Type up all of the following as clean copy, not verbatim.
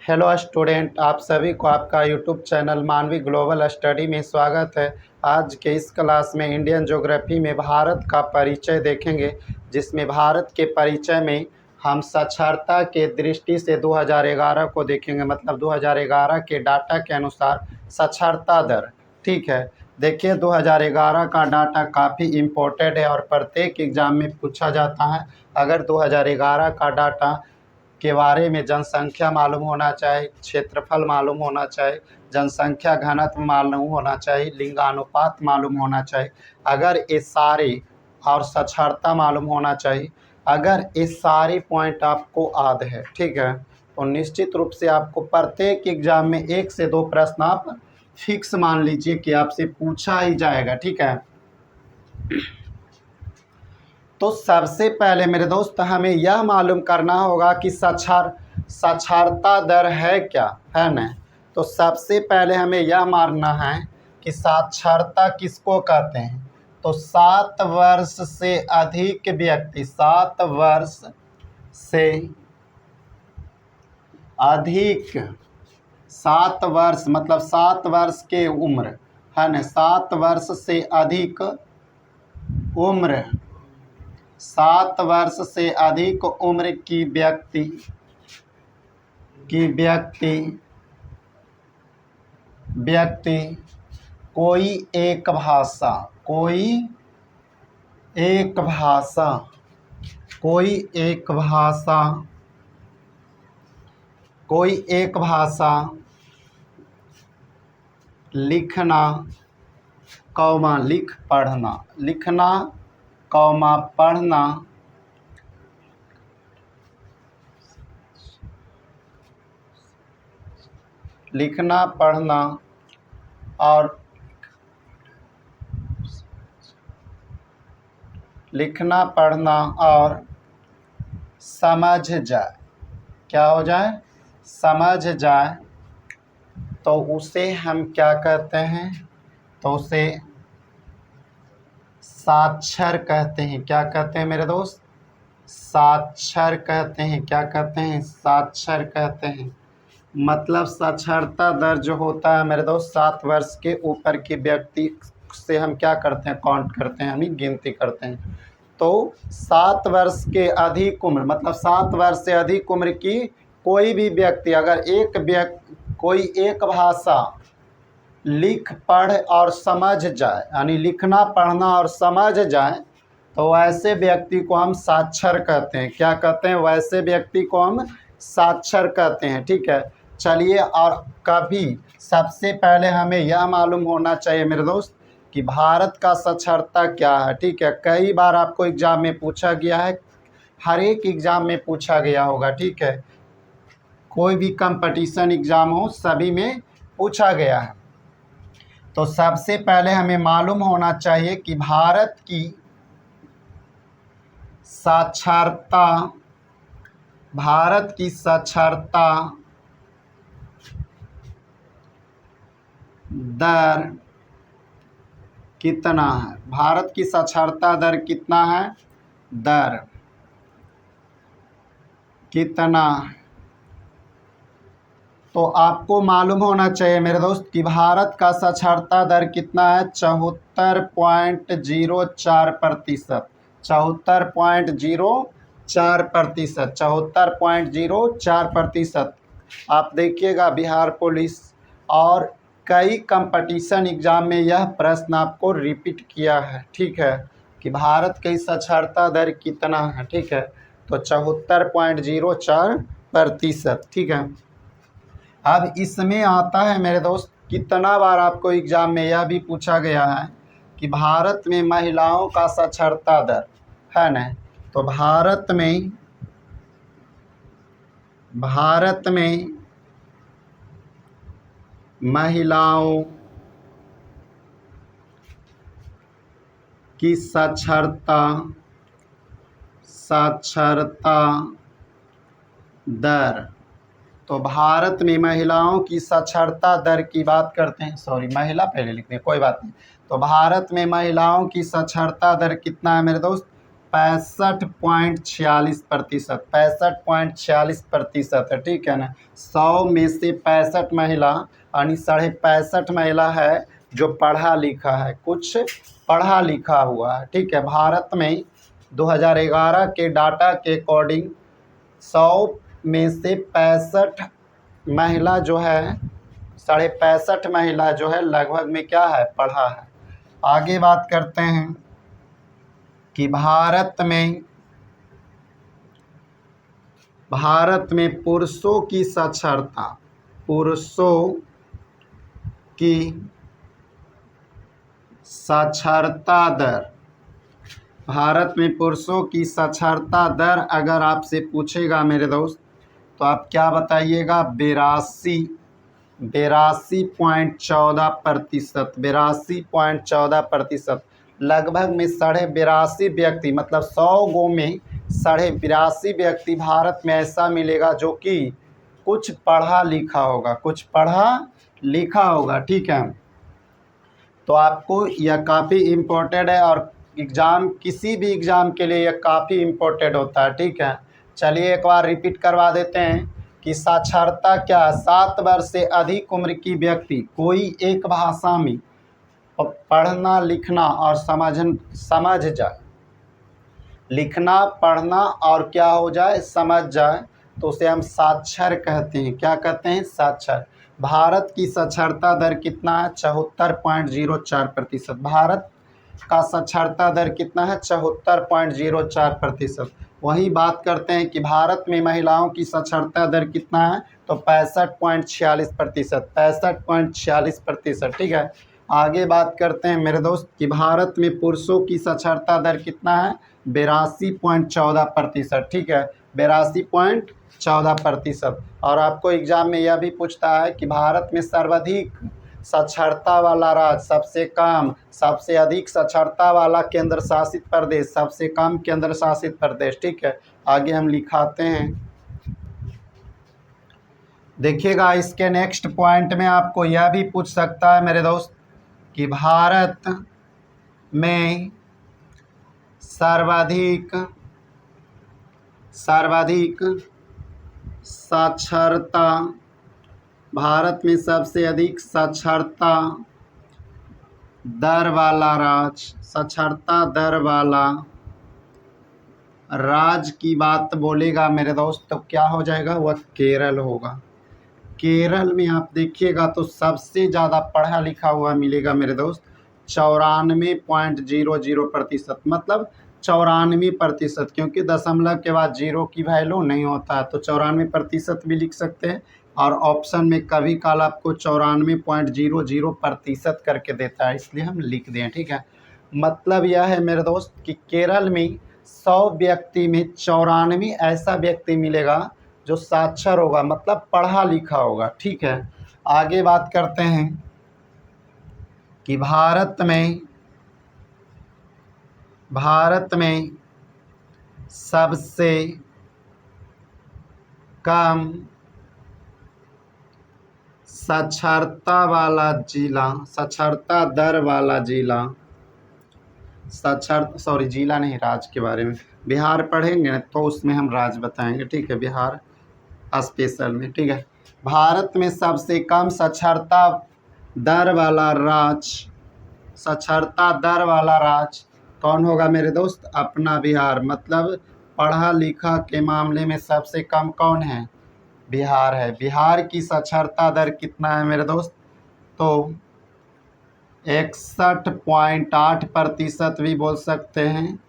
Hello student, आप सभी को आपका यूट्यूब चैनल मानवी ग्लोबल स्टडी में स्वागत है। आज के इस क्लास में इंडियन ज्योग्राफी में भारत का परिचय देखेंगे, जिसमें भारत के परिचय में हम साक्षरता के दृष्टि से 2011 को देखेंगे। मतलब 2011 के डाटा के अनुसार साक्षरता दर। ठीक है, देखिए 2011 का डाटा काफ़ी इम्पोर्टेंट है और प्रत्येक एग्ज़ाम में पूछा जाता है। अगर 2011 का डाटा के बारे में जनसंख्या मालूम होना चाहिए, क्षेत्रफल मालूम होना चाहिए, जनसंख्या घनत्व मालूम होना चाहिए, लिंगानुपात मालूम होना चाहिए। अगर ये सारे और साक्षरता मालूम होना चाहिए। अगर ये सारे पॉइंट आपको याद है, ठीक है, तो निश्चित रूप से आपको प्रत्येक एग्जाम में 1 से 2 प्रश्न आप फिक्स मान लीजिए कि आपसे पूछा ही जाएगा। ठीक है, तो सबसे पहले मेरे दोस्त हमें यह मालूम करना होगा कि साक्षरता दर है क्या, है ना। तो सबसे पहले हमें यह मानना है कि साक्षरता किसको कहते हैं। तो 7 वर्ष से अधिक व्यक्ति, 7 वर्ष से अधिक, 7 वर्ष मतलब 7 वर्ष के उम्र, है ना, 7 वर्ष से अधिक उम्र, 7 वर्ष से अधिक उम्र की व्यक्ति कोई एक भाषा लिखना कौमा पढ़ना और लिखना पढ़ना और समझ जाए, क्या हो जाए, समझ जाए, तो उसे हम क्या कहते हैं, तो उसे साक्षर कहते हैं। क्या कहते हैं मेरे दोस्त, साक्षर कहते हैं। क्या कहते हैं, साक्षर कहते हैं। मतलब साक्षरता दर जो होता है मेरे दोस्त, 7 वर्ष के ऊपर के व्यक्ति से हम क्या करते हैं, काउंट करते हैं, हम गिनती करते हैं। तो 7 वर्ष के अधिक उम्र मतलब 7 वर्ष से अधिक उम्र की कोई भी व्यक्ति अगर कोई एक भाषा लिख पढ़ और समझ जाए, यानी लिखना पढ़ना और समझ जाए, तो वैसे व्यक्ति को हम साक्षर कहते हैं। क्या कहते हैं, वैसे व्यक्ति को हम साक्षर कहते हैं। ठीक है, चलिए, और कभी सबसे पहले हमें यह मालूम होना चाहिए मेरे दोस्त कि भारत का साक्षरता क्या है। ठीक है, कई बार आपको एग्ज़ाम में पूछा गया है, हर एक एग्ज़ाम में पूछा गया होगा। ठीक है, कोई भी कंपटीशन एग्ज़ाम हो सभी में पूछा गया है। तो सबसे पहले हमें मालूम होना चाहिए कि भारत की साक्षरता दर कितना है। भारत की साक्षरता दर कितना है, दर कितना। तो आपको मालूम होना चाहिए मेरे दोस्त कि भारत का साक्षरता दर कितना है, 74.04%। 74.04%। आप देखिएगा बिहार पुलिस और कई कंपटीशन एग्ज़ाम में यह प्रश्न आपको रिपीट किया है। ठीक है, कि भारत की साक्षरता दर कितना है। ठीक है, तो 74.04%। ठीक है, अब इसमें आता है मेरे दोस्त, कितना बार आपको एग्ज़ाम में यह भी पूछा गया है कि भारत में महिलाओं का साक्षरता दर, है ना। तो भारत में महिलाओं की साक्षरता दर, तो भारत में महिलाओं की साक्षरता दर की बात करते हैं। सॉरी, महिला पहले लिखते हैं, कोई बात नहीं। तो भारत में महिलाओं की साक्षरता दर कितना है मेरे दोस्त, 65.46%, 65.46% है, ठीक है ना। 100 में से 65 महिला यानी 65.5 महिला है जो पढ़ा लिखा है, कुछ पढ़ा लिखा हुआ है, ठीक है। भारत में 2011 के डाटा के अकॉर्डिंग 100 में से 65 महिला जो है, 65.5 महिला जो है लगभग में क्या है, पढ़ा है। आगे बात करते हैं कि भारत में पुरुषों की साक्षरता, पुरुषों की साक्षरता दर, भारत में पुरुषों की साक्षरता दर अगर आपसे पूछेगा मेरे दोस्त तो आप क्या बताइएगा, 82.14%, 82.14%। लगभग में 82.5 व्यक्ति, मतलब 100 गो में 82.5 व्यक्ति भारत में ऐसा मिलेगा जो कि कुछ पढ़ा लिखा होगा, कुछ पढ़ा लिखा होगा, ठीक है। तो आपको यह काफ़ी इम्पोर्टेंट है और एग्ज़ाम, किसी भी एग्ज़ाम के लिए यह काफ़ी इम्पोर्टेंट होता है, ठीक है। चलिए एक बार रिपीट करवा देते हैं कि साक्षरता क्या है, 7 वर्ष से अधिक उम्र की व्यक्ति कोई एक भाषा में पढ़ना लिखना और समझ जाए, लिखना पढ़ना और क्या हो जाए, समझ जाए, तो उसे हम साक्षर कहते हैं। क्या कहते हैं, साक्षर। भारत की साक्षरता दर कितना है, 74.04%। भारत का साक्षरता दर कितना है, 74.04%। वही बात करते हैं कि भारत में महिलाओं की साक्षरता दर कितना है, तो 65.46%, 65.46%, ठीक है। आगे बात करते हैं मेरे दोस्त कि भारत में पुरुषों की साक्षरता दर कितना है, 82.14%, ठीक है, 82.14%। और आपको एग्जाम में यह भी पूछता है कि भारत में सर्वाधिक साक्षरता वाला राज्य, सबसे कम, सबसे अधिक साक्षरता वाला केंद्र शासित प्रदेश, सबसे कम केंद्र शासित प्रदेश, ठीक है। आगे हम लिखाते हैं, देखिएगा इसके नेक्स्ट पॉइंट में आपको यह भी पूछ सकता है मेरे दोस्त कि भारत में सर्वाधिक साक्षरता, भारत में सबसे अधिक साक्षरता दर वाला राज्य, साक्षरता दर वाला राज्य की बात बोलेगा मेरे दोस्त तो क्या हो जाएगा, वह केरल होगा। केरल में आप देखिएगा तो सबसे ज़्यादा पढ़ा लिखा हुआ मिलेगा मेरे दोस्त, 94.00%, मतलब 94%, क्योंकि दशमलव के बाद जीरो की वैल्यू नहीं होता है, तो 94% भी लिख सकते हैं। और ऑप्शन में कभी काल आपको 94.00% करके देता है, इसलिए हम लिख दें, ठीक है। मतलब यह है मेरे दोस्त कि केरल में 100 व्यक्ति में 94 ऐसा व्यक्ति मिलेगा जो साक्षर होगा, मतलब पढ़ा लिखा होगा, ठीक है। आगे बात करते हैं कि भारत में सबसे कम साक्षरता वाला जिला, साक्षरता दर वाला जिला, जिला नहीं, राज्य के बारे में बिहार पढ़ेंगे तो उसमें हम राज्य बताएंगे, ठीक है, बिहार स्पेशल में, ठीक है। भारत में सबसे कम साक्षरता दर वाला राज्य, साक्षरता दर वाला राज्य कौन होगा मेरे दोस्त, अपना बिहार। मतलब पढ़ा लिखा के मामले में सबसे कम कौन है, बिहार है। बिहार की साक्षरता दर कितना है मेरे दोस्त, तो 61.8% भी बोल सकते हैं।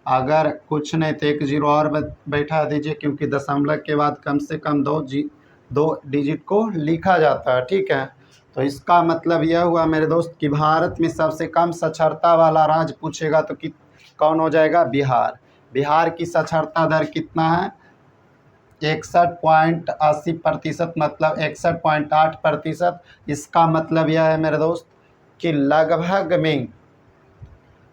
अगर कुछ नहीं तो एक जीरो और बैठा दीजिए, क्योंकि दशमलव के बाद कम से कम दो डिजिट को लिखा जाता है, ठीक है। तो इसका मतलब यह हुआ मेरे दोस्त कि भारत में सबसे कम साक्षरता वाला राज्य पूछेगा तो कौन हो जाएगा, बिहार। बिहार की साक्षरता दर कितना है, 61.80%, मतलब 61.8%। इसका मतलब यह है मेरे दोस्त कि लगभग में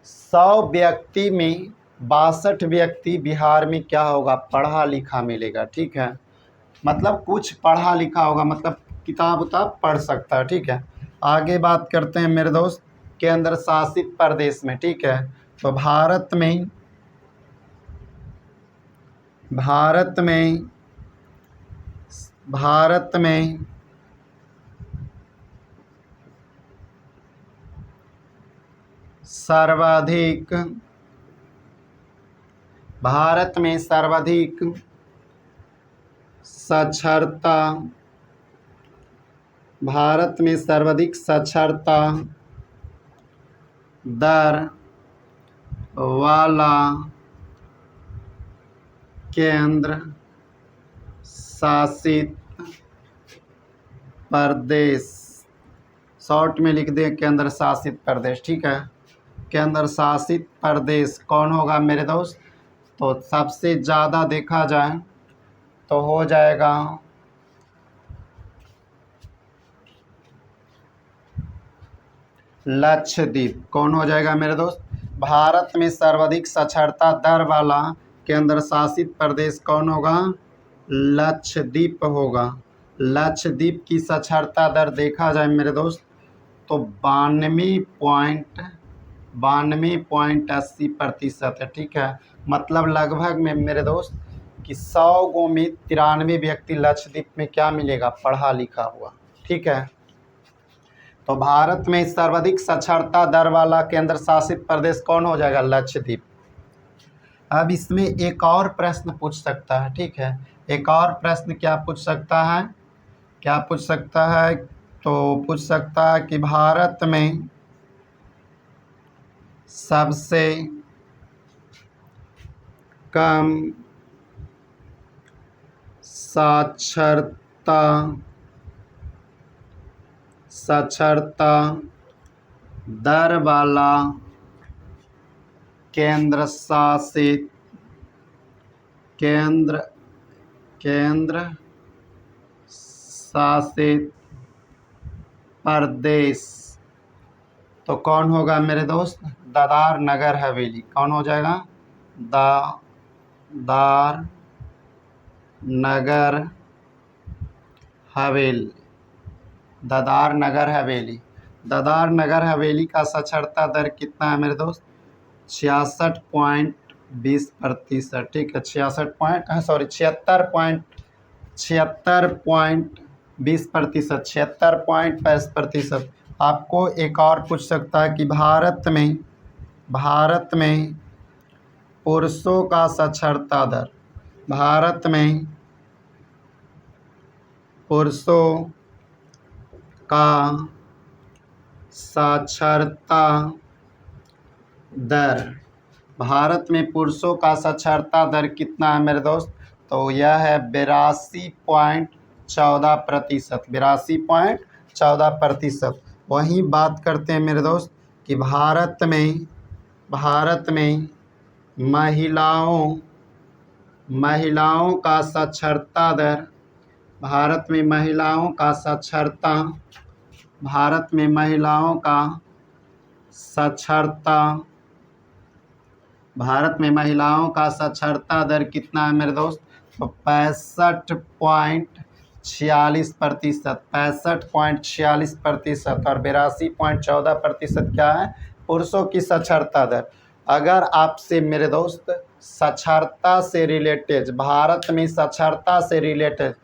100 व्यक्ति में 62 व्यक्ति बिहार में क्या होगा, पढ़ा लिखा मिलेगा, ठीक है। मतलब कुछ पढ़ा लिखा होगा, मतलब किताब उताब पढ़ सकता है, ठीक है। आगे बात करते हैं मेरे दोस्त केंद्र शासित प्रदेश में, ठीक है। तो भारत में भारत में सर्वाधिक साक्षरता दर वाला केंद्र शासित प्रदेश, शॉर्ट में लिख दें केंद्र शासित प्रदेश, ठीक है। केंद्र शासित प्रदेश कौन होगा मेरे दोस्त? तो सबसे ज़्यादा देखा जाए तो हो जाएगा लक्षद्वीप। कौन हो जाएगा मेरे दोस्त? भारत में सर्वाधिक साक्षरता दर वाला केंद्र शासित प्रदेश कौन होगा? लक्षद्वीप होगा। लक्षद्वीप की साक्षरता दर देखा जाए मेरे दोस्त तो 92.80% है, ठीक है। मतलब लगभग में मेरे दोस्त कि 100 गो में 93 व्यक्ति लक्षद्वीप में क्या मिलेगा? पढ़ा लिखा हुआ, ठीक है। तो भारत में सर्वाधिक साक्षरता दर वाला केंद्र शासित प्रदेश कौन हो जाएगा? लक्षद्वीप। अब इसमें एक और प्रश्न पूछ सकता है, ठीक है। एक और प्रश्न क्या पूछ सकता है? तो पूछ सकता है कि भारत में सबसे कम साक्षरता दर वाला केंद्र शासित प्रदेश तो कौन होगा मेरे दोस्त? दादर नगर हवेली। कौन हो जाएगा? दादर नगर हवेली। दादर नगर हवेली का साक्षरता दर कितना है मेरे दोस्त? 66.20%, ठीक है। 76.20%। आपको एक और पूछ सकता है कि भारत में पुरुषों का साक्षरता दर, भारत में पुरुषों का साक्षरता दर कितना है मेरे दोस्त? तो यह है 82.14%। 82.14%। वहीं बात करते हैं मेरे दोस्त कि भारत में महिलाओं का साक्षरता दर, भारत में महिलाओं का साक्षरता दर कितना है मेरे दोस्त? तो 65.46%। 65.46% और 82.14% क्या है? पुरुषों की साक्षरता दर। अगर आपसे मेरे दोस्त साक्षरता से रिलेटेड, भारत में साक्षरता से रिलेटेड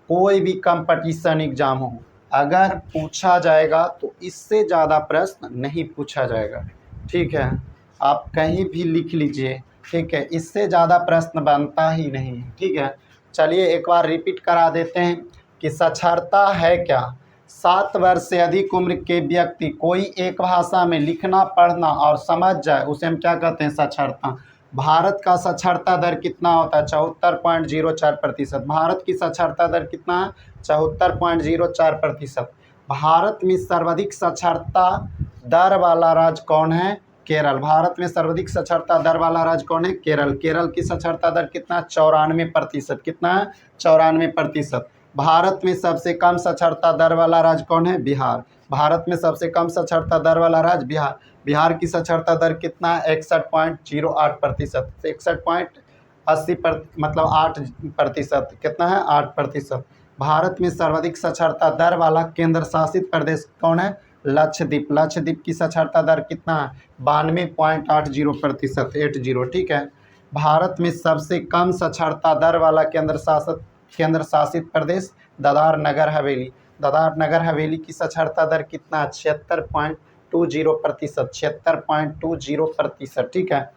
कोई भी कंपटीशन एग्जाम हो, अगर पूछा जाएगा तो इससे ज़्यादा प्रश्न नहीं पूछा जाएगा, ठीक है। आप कहीं भी लिख लीजिए, ठीक है। इससे ज़्यादा प्रश्न बनता ही नहीं है, ठीक है। चलिए एक बार रिपीट करा देते हैं कि साक्षरता है क्या? 7 वर्ष से अधिक उम्र के व्यक्ति कोई एक भाषा में लिखना पढ़ना और समझ जाए, उसे हम क्या कहते हैं? साक्षरता। भारत का साक्षरता दर कितना होता है? 74.04%। भारत की साक्षरता दर कितना है? 74.04%। भारत में सर्वाधिक साक्षरता दर वाला राज्य कौन है? केरल। भारत में सर्वाधिक साक्षरता दर वाला राज्य कौन है? केरल। केरल की साक्षरता दर कितना? 94%। कितना है? 94%। भारत में सबसे कम साक्षरता दर वाला राज्य कौन है? बिहार। भारत में सबसे कम साक्षरता दर वाला राज्य बिहार। बिहार की साक्षरता दर कितना है? 61.08%। 61.80% मतलब 8%। कितना है? 8%। भारत में सर्वाधिक साक्षरता दर वाला केंद्र शासित प्रदेश कौन है? लक्षद्वीप। लक्षद्वीप की साक्षरता दर कितना है? 92.80%। 80, ठीक है। भारत में सबसे कम साक्षरता दर वाला केंद्र शासित प्रदेश दादर नगर हवेली। दादर नगर हवेली की साक्षरता दर कितना है? 76.20%। 76.20%। ठीक है।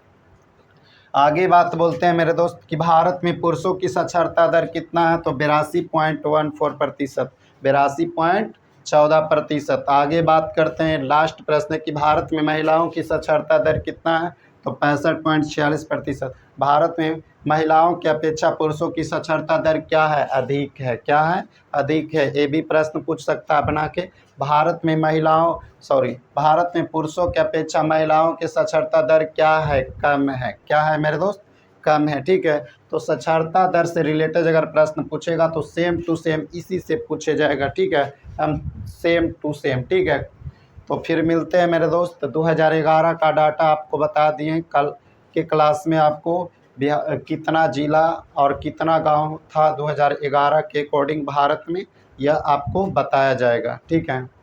आगे बात बोलते हैं मेरे दोस्त कि भारत में पुरुषों की साक्षरता दर कितना है? तो 82.14%। 82.14%। आगे बात करते हैं, लास्ट प्रश्न है कि भारत में महिलाओं की साक्षरता दर कितना है? तो 65.46%। भारत में महिलाओं की अपेक्षा पुरुषों की साक्षरता दर क्या है? अधिक है। क्या है? अधिक है। ये भी प्रश्न पूछ सकता है बना के। भारत में पुरुषों की अपेक्षा महिलाओं की साक्षरता दर क्या है? कम है। क्या है मेरे दोस्त? कम है। ठीक है। तो साक्षरता दर से रिलेटेड अगर प्रश्न पूछेगा तो सेम टू सेम इसी से पूछे जाएगा। ठीक है, हम सेम टू सेम। ठीक है, तो फिर मिलते हैं मेरे दोस्त। 2011 का डाटा आपको बता दिए। कल के क्लास में आपको कितना जिला और कितना गांव था 2011 के अकॉर्डिंग भारत में, यह आपको बताया जाएगा। ठीक है।